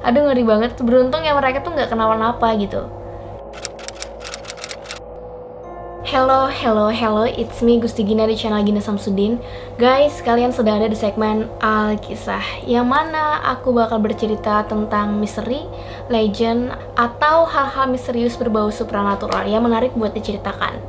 Aduh ngeri banget, beruntung ya mereka tuh nggak kenapa-napa gitu. Hello, it's me Gusti Gina di channel Gina Samsudin. Guys, kalian sedang ada di segmen Alkisah, yang mana aku bakal bercerita tentang misteri, legend, atau hal-hal misterius berbau supranatural yang menarik buat diceritakan.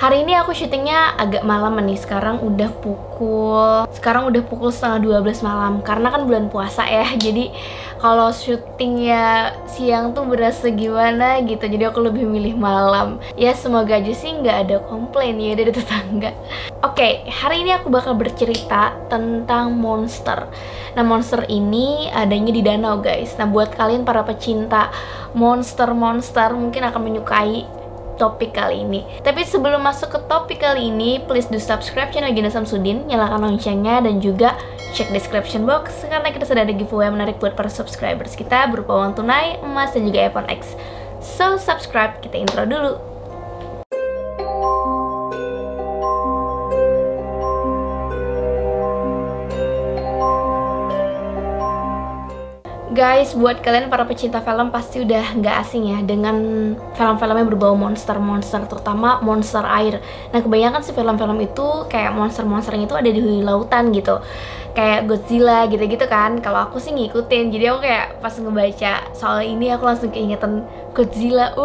Hari ini aku syutingnya agak malam nih, sekarang udah pukul setengah 12 malam. Karena kan bulan puasa ya, jadi kalau syutingnya siang tuh berasa gimana gitu. Jadi aku lebih milih malam. Ya semoga aja sih nggak ada komplain ya dari tetangga. Oke, hari ini aku bakal bercerita tentang monster. Nah, monster ini adanya di danau guys. Nah, buat kalian para pecinta monster-monster mungkin akan menyukai topik kali ini. Tapi sebelum masuk ke topik kali ini, please do subscribe channel Gina Samsudin, nyalakan loncengnya, dan juga cek description box karena kita sudah ada giveaway menarik buat para subscribers kita berupa uang tunai, emas, dan juga iPhone X. So subscribe, kita intro dulu. Guys, buat kalian para pecinta film pasti udah nggak asing ya dengan film-film yang berbau monster-monster, terutama monster air. Nah, kebanyakan sih film-film itu kayak monster-monsternya itu ada di lautan gitu, kayak Godzilla gitu-gitu kan. Kalau aku sih ngikutin, jadi aku kayak pas ngebaca soal ini aku langsung keingetan Godzilla.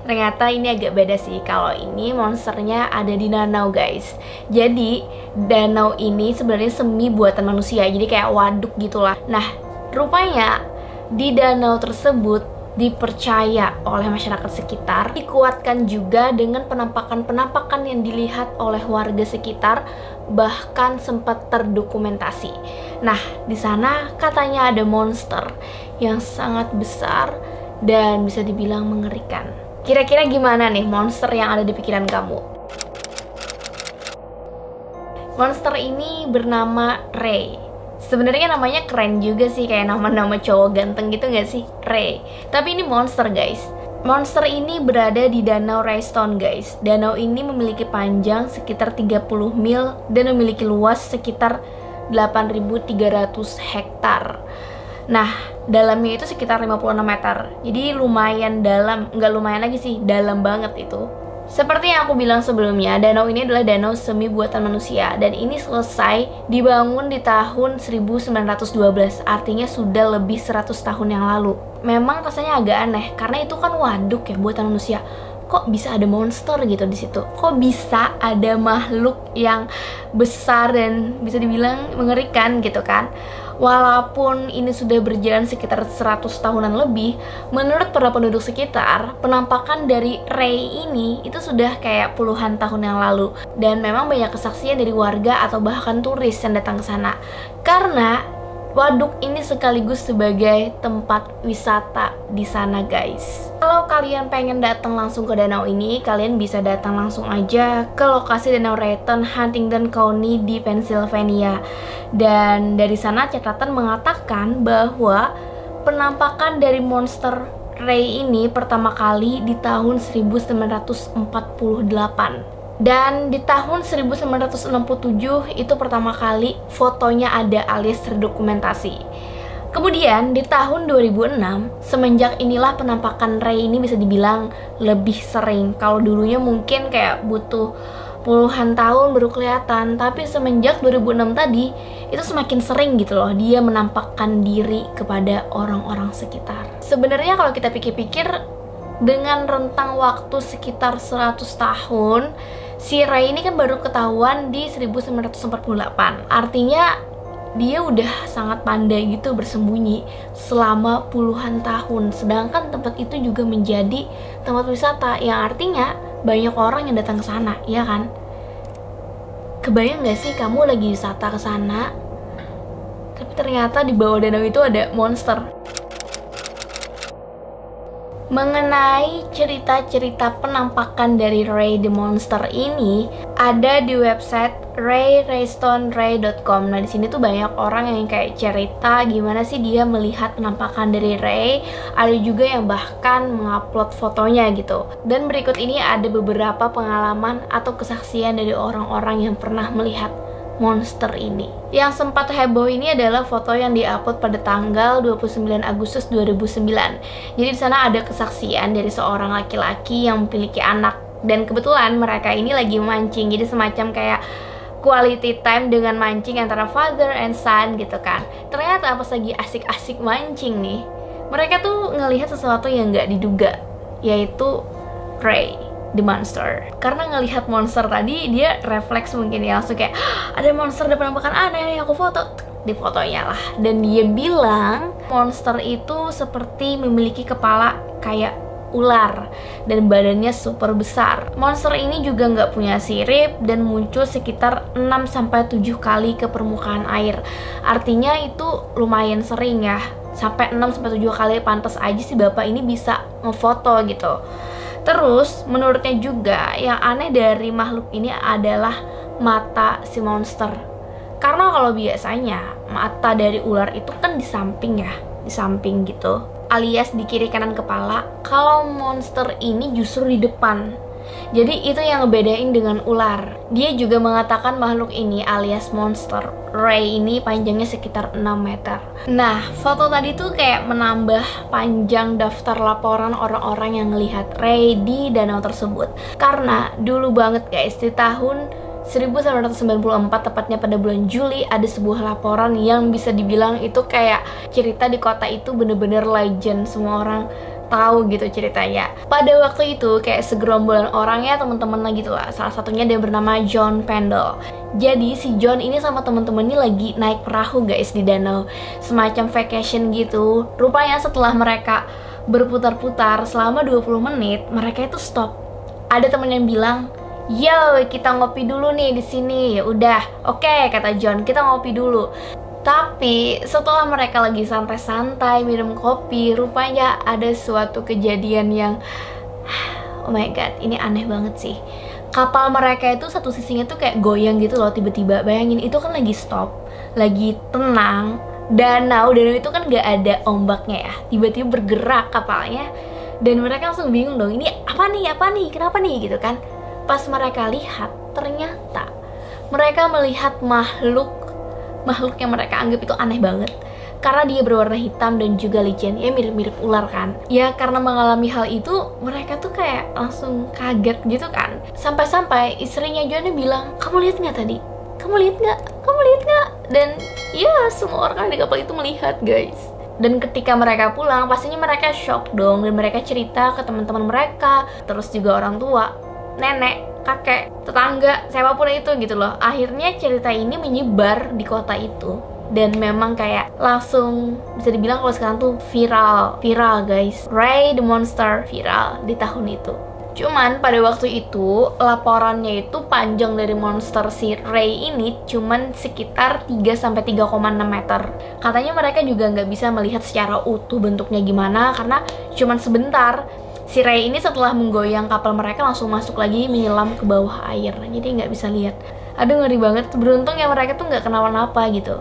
Ternyata ini agak beda sih. Kalau ini monsternya ada di danau guys. Jadi danau ini sebenarnya semi buatan manusia, jadi kayak waduk gitulah. Nah, rupanya di danau tersebut dipercaya oleh masyarakat sekitar, dikuatkan juga dengan penampakan-penampakan yang dilihat oleh warga sekitar, bahkan sempat terdokumentasi. Nah, di sana katanya ada monster yang sangat besar dan bisa dibilang mengerikan. Kira-kira gimana nih monster yang ada di pikiran kamu? Monster ini bernama Ray. Sebenarnya namanya keren juga sih, kayak nama-nama cowok ganteng gitu gak sih? Ray. Tapi ini monster guys. Monster ini berada di Danau Raystone guys. Danau ini memiliki panjang sekitar 30 mil dan memiliki luas sekitar 8.300 hektar. Nah, dalamnya itu sekitar 56 meter. Jadi lumayan dalam, nggak lumayan lagi sih, dalam banget itu. Seperti yang aku bilang sebelumnya, danau ini adalah danau semi buatan manusia dan ini selesai dibangun di tahun 1912, artinya sudah lebih 100 tahun yang lalu. Memang rasanya agak aneh karena itu kan waduk ya buatan manusia. Kok bisa ada monster gitu di situ? Kok bisa ada makhluk yang besar dan bisa dibilang mengerikan gitu kan? Walaupun ini sudah berjalan sekitar 100 tahunan lebih, menurut para penduduk sekitar, penampakan dari Ray ini itu sudah kayak puluhan tahun yang lalu. Dan memang banyak kesaksian dari warga atau bahkan turis yang datang ke sana. Karena waduk ini sekaligus sebagai tempat wisata di sana guys. Kalau kalian pengen datang langsung ke danau ini, kalian bisa datang langsung aja ke lokasi Danau Rayton, Huntingdon County di Pennsylvania. Dan dari sana catatan mengatakan bahwa penampakan dari monster Ray ini pertama kali di tahun 1948. Dan di tahun 1967 itu pertama kali fotonya ada alias terdokumentasi. Kemudian di tahun 2006, semenjak inilah penampakan Ray ini bisa dibilang lebih sering. Kalau dulunya mungkin kayak butuh puluhan tahun baru kelihatan, tapi semenjak 2006 tadi itu semakin sering gitu loh dia menampakkan diri kepada orang-orang sekitar. Sebenarnya kalau kita pikir-pikir, dengan rentang waktu sekitar 100 tahun, si Ray ini kan baru ketahuan di 1948. Artinya dia udah sangat pandai gitu bersembunyi selama puluhan tahun. Sedangkan tempat itu juga menjadi tempat wisata, yang artinya banyak orang yang datang ke sana, ya kan? Kebayang gak sih kamu lagi wisata ke sana, tapi ternyata di bawah danau itu ada monster? Mengenai cerita-cerita penampakan dari Ray the Monster ini ada di website raystone.com. Nah, di sini tuh banyak orang yang kayak cerita gimana sih dia melihat penampakan dari Ray. Ada juga yang bahkan mengupload fotonya gitu. Dan berikut ini ada beberapa pengalaman atau kesaksian dari orang-orang yang pernah melihat monster ini. Yang sempat heboh ini adalah foto yang diupload pada tanggal 29 Agustus 2009. Jadi di sana ada kesaksian dari seorang laki-laki yang memiliki anak, dan kebetulan mereka ini lagi mancing. Jadi semacam kayak quality time dengan mancing antara father and son gitu kan. Ternyata pas lagi asik-asik mancing nih, mereka tuh ngelihat sesuatu yang nggak diduga, yaitu Ray the monster. Karena ngelihat monster tadi, dia refleks mungkin ya, langsung kayak ada monster, ada penampakan aneh nih, aku foto. Di fotonya lah. Dan dia bilang monster itu seperti memiliki kepala kayak ular dan badannya super besar. Monster ini juga nggak punya sirip dan muncul sekitar 6-7 kali ke permukaan air. Artinya itu lumayan sering ya, sampai 6-7 kali. Pantas aja sih bapak ini bisa ngefoto gitu. Terus menurutnya juga yang aneh dari makhluk ini adalah mata si monster. Karena kalau biasanya mata dari ular itu kan di samping ya, di samping gitu, alias di kiri kanan kepala. Kalau monster ini justru di depan. Jadi itu yang ngebedain dengan ular. Dia juga mengatakan makhluk ini alias monster Ray ini panjangnya sekitar 6 meter. Nah, foto tadi tuh kayak menambah panjang daftar laporan orang-orang yang ngelihat Ray di danau tersebut. Karena dulu banget guys, di tahun 1994, tepatnya pada bulan Juli, ada sebuah laporan yang bisa dibilang itu kayak cerita di kota itu bener-bener legend, semua orang tahu gitu ceritanya. Pada waktu itu kayak segerombolan orang ya, teman-teman lah gitu lah. Salah satunya dia bernama John Pendle. Jadi si John ini sama teman-temannya lagi naik perahu guys di danau, semacam vacation gitu. Rupanya setelah mereka berputar-putar selama 20 menit, mereka itu stop. Ada teman yang bilang, "Yo, kita ngopi dulu nih di sini." Ya udah, oke, kata John, kita ngopi dulu. Tapi setelah mereka lagi santai-santai minum kopi, rupanya ada suatu kejadian yang oh my god, ini aneh banget sih. Kapal mereka itu satu sisinya tuh kayak goyang gitu loh tiba-tiba. Bayangin, itu kan lagi stop, lagi tenang, danau itu kan gak ada ombaknya ya, tiba-tiba bergerak kapalnya. Dan mereka langsung bingung dong, ini apa nih, kenapa nih gitu kan. Pas mereka lihat, ternyata mereka melihat makhluk yang mereka anggap itu aneh banget. Karena dia berwarna hitam dan juga licin, ya mirip-mirip ular kan. Ya karena mengalami hal itu, mereka tuh kayak langsung kaget gitu kan. Sampai-sampai istrinya John bilang, "Kamu lihat nggak tadi? Kamu lihat nggak? Dan ya semua orang di kapal itu melihat guys. Dan ketika mereka pulang, pastinya mereka shock dong. Dan mereka cerita ke teman-teman mereka, terus juga orang tua, nenek, kakek, tetangga, siapapun itu gitu loh. Akhirnya cerita ini menyebar di kota itu, dan memang kayak langsung bisa dibilang kalau sekarang tuh viral guys. Ray the monster viral di tahun itu. Cuman pada waktu itu laporannya itu panjang dari monster si Ray ini cuman sekitar 3-3,6 meter. Katanya mereka juga nggak bisa melihat secara utuh bentuknya gimana karena cuman sebentar. Si Ray ini setelah menggoyang kapal mereka langsung masuk lagi menyelam ke bawah air, jadi nggak bisa lihat. Aduh ngeri banget. Beruntung ya mereka tuh nggak kenapa-napa gitu.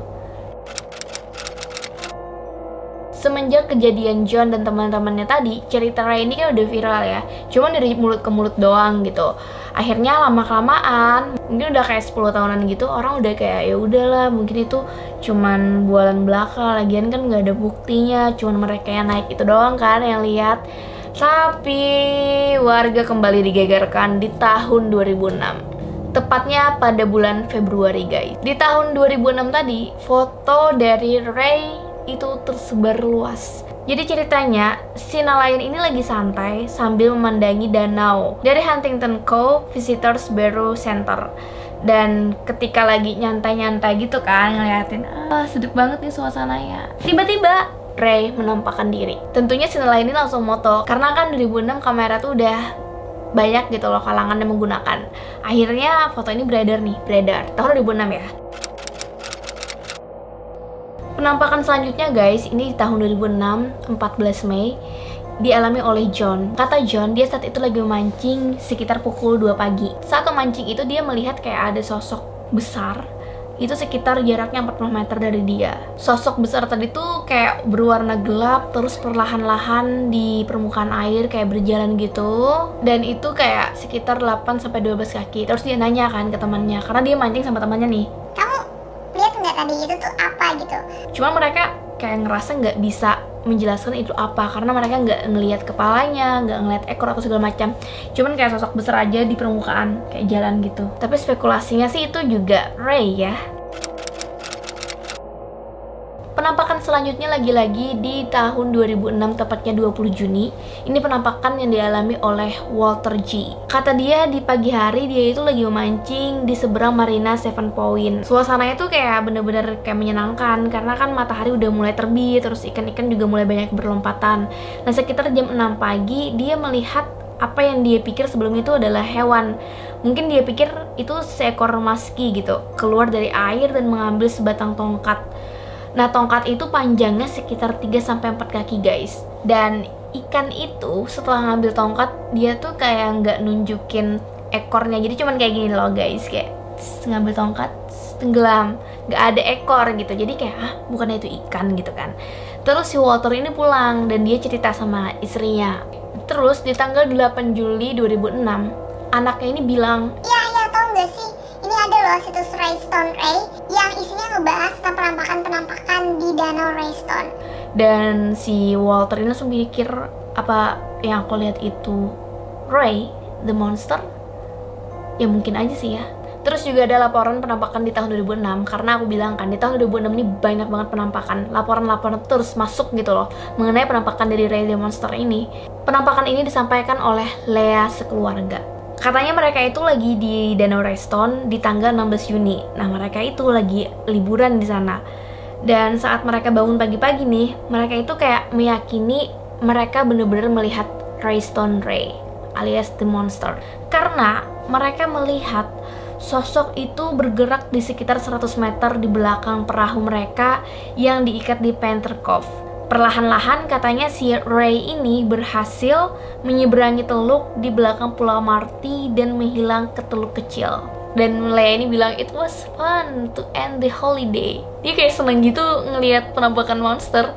Semenjak kejadian John dan teman-temannya tadi, cerita Ray ini kan udah viral ya. Cuman dari mulut ke mulut doang gitu. Akhirnya lama-kelamaan, mungkin udah kayak 10 tahunan gitu, orang udah kayak ya udahlah, mungkin itu cuman bualan belaka. Lagian kan nggak ada buktinya, cuman mereka yang naik itu doang kan yang lihat. Tapi warga kembali digegerkan di tahun 2006. Tepatnya pada bulan Februari guys. Di tahun 2006 tadi, foto dari Ray itu tersebar luas. Jadi ceritanya, si nelayan ini lagi santai sambil memandangi danau dari Huntington Cove Visitors Bureau Center. Dan ketika lagi nyantai-nyantai gitu kan, ngeliatin, sedep banget nih suasananya. Tiba-tiba Ray menampakkan diri. Tentunya si nelayan ini langsung moto, karena kan 2006 kamera tuh udah banyak gitu loh kalangan yang menggunakan. Akhirnya foto ini beredar tahun 2006 ya. Penampakan selanjutnya guys, ini di tahun 2006, 14 Mei, dialami oleh John. Kata John, dia saat itu lagi memancing sekitar pukul 2 pagi. Saat memancing itu dia melihat kayak ada sosok besar. Itu sekitar jaraknya 40 meter dari dia. Sosok besar tadi tuh kayak berwarna gelap, terus perlahan-lahan di permukaan air kayak berjalan gitu. Dan itu kayak sekitar 8-12 kaki. Terus dia nanya kan ke temannya, karena dia mancing sama temannya nih, "Kamu kayak tadi itu tuh apa gitu. Cuma mereka kayak ngerasa nggak bisa menjelaskan itu apa karena mereka nggak ngelihat kepalanya, nggak ngelihat ekor atau segala macam. Cuman kayak sosok besar aja di permukaan kayak jalan gitu. Tapi spekulasinya sih itu juga Ray ya. Penampakan selanjutnya lagi-lagi di tahun 2006, tepatnya 20 Juni. Ini penampakan yang dialami oleh Walter G. Kata dia di pagi hari dia itu lagi memancing di seberang Marina Seven Point. Suasananya tuh kayak bener-bener kayak menyenangkan karena kan matahari udah mulai terbit, terus ikan-ikan juga mulai banyak berlompatan. Nah sekitar jam 6 pagi dia melihat apa yang dia pikir sebelum itu adalah hewan. Mungkin dia pikir itu seekor musky gitu, keluar dari air dan mengambil sebatang tongkat. Nah, tongkat itu panjangnya sekitar 3-4 kaki guys. Dan ikan itu setelah ngambil tongkat, dia tuh kayak nggak nunjukin ekornya. Jadi cuman kayak gini loh guys, kayak ngambil tongkat, tenggelam, nggak ada ekor gitu. Jadi kayak, bukannya itu ikan gitu kan. Terus si Walter ini pulang dan dia cerita sama istrinya. Terus di tanggal 8 Juli 2006, anaknya ini bilang, Iya, tau gak sih? Ini ada loh situs Raystone Ray yang isinya ngebahas tentang penampakan-penampakan di Danau Raystone. Dan si Walter ini langsung mikir, apa yang aku lihat itu Ray, the monster? Ya mungkin aja sih ya. Terus juga ada laporan penampakan di tahun 2006, karena aku bilang kan di tahun 2006 ini banyak banget penampakan. Laporan-laporan terus masuk gitu loh mengenai penampakan dari Ray the monster ini. Penampakan ini disampaikan oleh Lea sekeluarga. Katanya mereka itu lagi di Danau Raystone di tanggal 16 Juni. Nah, mereka itu lagi liburan di sana. Dan saat mereka bangun pagi-pagi nih, mereka itu kayak meyakini mereka bener-bener melihat Raystone Ray alias the monster. Karena mereka melihat sosok itu bergerak di sekitar 100 meter di belakang perahu mereka yang diikat di Panther Cove. Perlahan-lahan katanya si Ray ini berhasil menyeberangi teluk di belakang Pulau Marti dan menghilang ke teluk kecil. Dan Lea ini bilang, it was fun to end the holiday. Dia kayak seneng gitu ngelihat penampakan monster.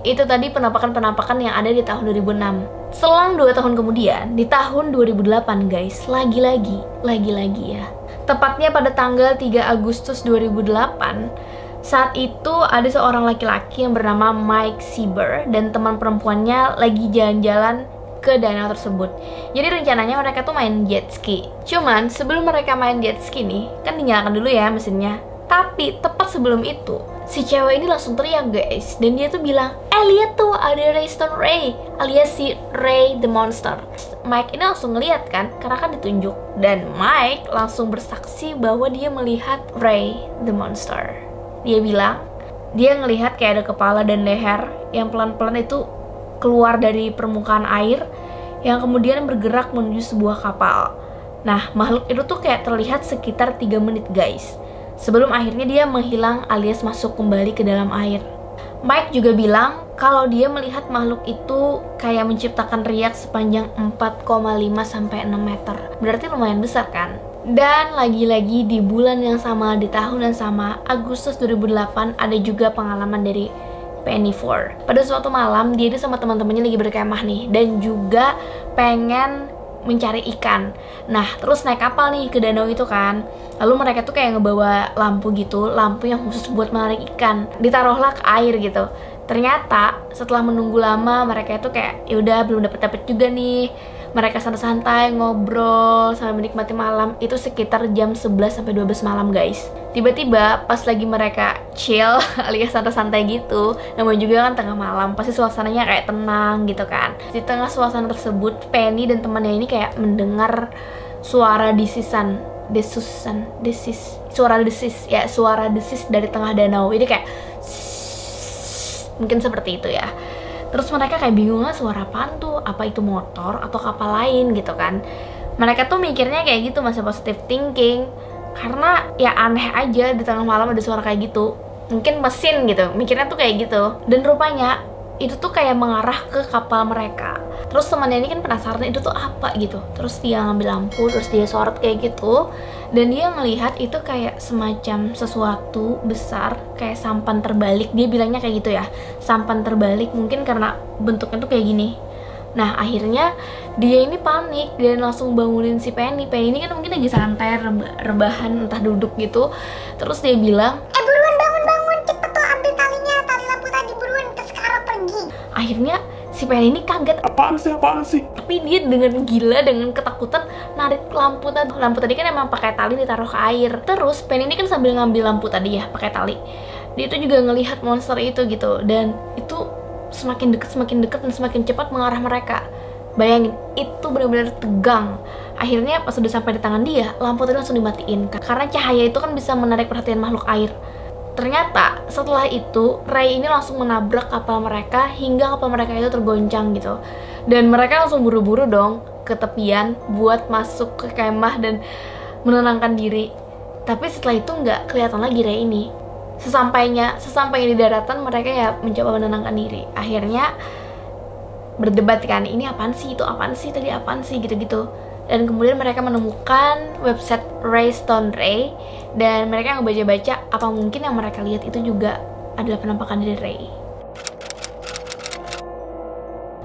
Itu tadi penampakan-penampakan yang ada di tahun 2006. Selang 2 tahun kemudian, di tahun 2008 guys, lagi-lagi ya. Tepatnya pada tanggal 3 Agustus 2008, saat itu ada seorang laki-laki yang bernama Mike Sieber dan teman perempuannya lagi jalan-jalan ke danau tersebut. Jadi rencananya mereka tuh main jet ski. Cuman sebelum mereka main jet ski nih, kan dinyalakan dulu ya mesinnya. Tapi tepat sebelum itu, si cewek ini langsung teriak guys. Dan dia tuh bilang, lihat tuh ada Raystone Ray alias si Ray the monster. Mike ini langsung ngeliat kan, karena kan ditunjuk. Dan Mike langsung bersaksi bahwa dia melihat Ray the monster. Dia bilang, dia ngelihat kayak ada kepala dan leher yang pelan-pelan itu keluar dari permukaan air yang kemudian bergerak menuju sebuah kapal. Nah, makhluk itu tuh kayak terlihat sekitar 3 menit guys, sebelum akhirnya dia menghilang alias masuk kembali ke dalam air. Mike juga bilang kalau dia melihat makhluk itu kayak menciptakan riak sepanjang 4,5-6 meter. Berarti lumayan besar kan? Dan lagi-lagi di bulan yang sama, di tahun yang sama, Agustus 2008, ada juga pengalaman dari Penny Ford. Pada suatu malam, dia sama teman-temannya lagi berkemah nih, dan juga pengen mencari ikan. Nah, terus naik kapal nih ke danau itu kan. Lalu mereka tuh kayak ngebawa lampu gitu, lampu yang khusus buat menarik ikan. Ditaruhlah ke air gitu. Ternyata setelah menunggu lama, mereka itu kayak ya udah belum dapet juga nih. Mereka santai-santai ngobrol sambil menikmati malam. Itu sekitar jam 11-12 malam guys. Tiba-tiba pas lagi mereka chill alias santai-santai gitu, namanya juga kan tengah malam, pasti suasananya kayak tenang gitu kan. Di tengah suasana tersebut, Penny dan temannya ini kayak mendengar suara suara desis dari tengah danau. Ini kayak mungkin seperti itu ya. Terus mereka kayak bingung lah, suara apaan tuh? Apa itu motor atau kapal lain gitu kan? Mereka tuh mikirnya kayak gitu, masih positive thinking. Karena ya aneh aja di tengah malam ada suara kayak gitu. Mungkin mesin gitu, mikirnya tuh kayak gitu. Dan rupanya itu tuh kayak mengarah ke kapal mereka. Terus temannya ini kan penasaran itu tuh apa gitu. Terus dia ngambil lampu, terus dia sorot kayak gitu. Dan dia ngelihat itu kayak semacam sesuatu besar, kayak sampan terbalik. Dia bilangnya kayak gitu ya, sampan terbalik, mungkin karena bentuknya tuh kayak gini. Nah akhirnya dia ini panik dan langsung bangunin si Penny. Penny ini kan mungkin lagi santai, rebahan, entah duduk gitu. Terus dia bilang, buruan bangun, cepet tuh ambil talinya, tali lampu tadi, buruan, terus sekarang pergi. Akhirnya si Penny ini kaget. Apaan sih? Tapi dia dengan gila, dengan ketakutan narik lampu tadi. Lampu tadi kan emang pakai tali ditaruh ke air. Terus Penny ini kan sambil ngambil lampu tadi ya, pakai tali. Dia itu juga ngelihat monster itu gitu, dan itu semakin dekat dan semakin cepat mengarah mereka. Bayangin, itu benar-benar tegang. Akhirnya pas udah sampai di tangan dia, lampu tadi langsung dimatiin karena cahaya itu kan bisa menarik perhatian makhluk air. Ternyata setelah itu Ray ini langsung menabrak kapal mereka hingga kapal mereka itu tergoncang gitu. Dan mereka langsung buru-buru dong ke tepian buat masuk ke kemah dan menenangkan diri. Tapi setelah itu nggak kelihatan lagi Ray ini. Sesampainya di daratan mereka ya mencoba menenangkan diri. Akhirnya berdebat kan, ini apaan sih, itu apaan sih, tadi apaan sih, gitu-gitu. Dan kemudian mereka menemukan website Raystone Ray, dan mereka ngebaca-baca apa mungkin yang mereka lihat itu juga adalah penampakan dari Ray.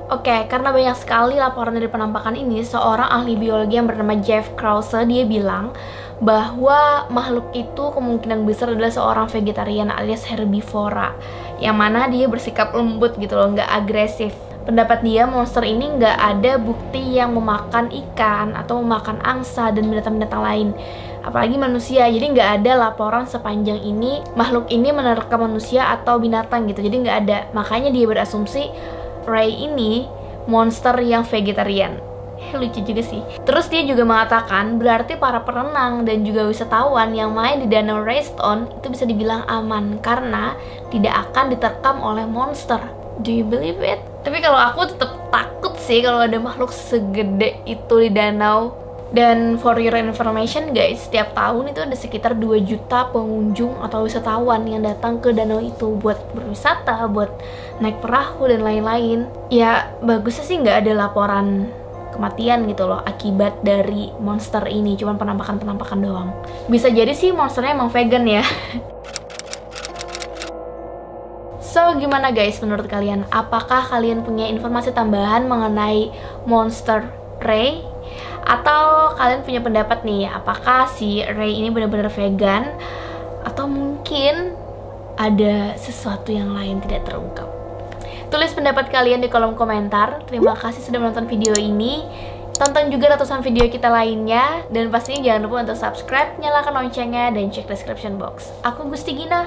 Oke, karena banyak sekali laporan dari penampakan ini, seorang ahli biologi yang bernama Jeff Krause, dia bilang bahwa makhluk itu kemungkinan besar adalah seorang vegetarian alias herbivora, yang mana dia bersikap lembut gitu loh, nggak agresif. Pendapat dia, monster ini nggak ada bukti yang memakan ikan atau memakan angsa dan binatang-binatang lain, apalagi manusia. Jadi nggak ada laporan sepanjang ini makhluk ini menerkam manusia atau binatang gitu, jadi nggak ada. Makanya dia berasumsi Ray ini monster yang vegetarian. Lucu juga sih. Terus dia juga mengatakan berarti para perenang dan juga wisatawan yang main di Danau Raystone itu bisa dibilang aman karena tidak akan diterkam oleh monster. Do you believe it? Tapi kalau aku tetap takut sih kalau ada makhluk segede itu di danau. Dan for your information guys, setiap tahun itu ada sekitar 2 juta pengunjung atau wisatawan yang datang ke danau itu buat berwisata, buat naik perahu dan lain-lain. Ya bagusnya sih nggak ada laporan kematian gitu loh akibat dari monster ini, cuman penampakan-penampakan doang. Bisa jadi sih monsternya emang vegan ya. So gimana guys menurut kalian? Apakah kalian punya informasi tambahan mengenai monster Ray? Atau kalian punya pendapat nih, apakah si Ray ini benar-benar vegan? Atau mungkin ada sesuatu yang lain tidak terungkap? Tulis pendapat kalian di kolom komentar. Terima kasih sudah menonton video ini. Tonton juga ratusan video kita lainnya. Dan pastinya jangan lupa untuk subscribe, nyalakan loncengnya, dan cek description box. Aku Gusti Gina.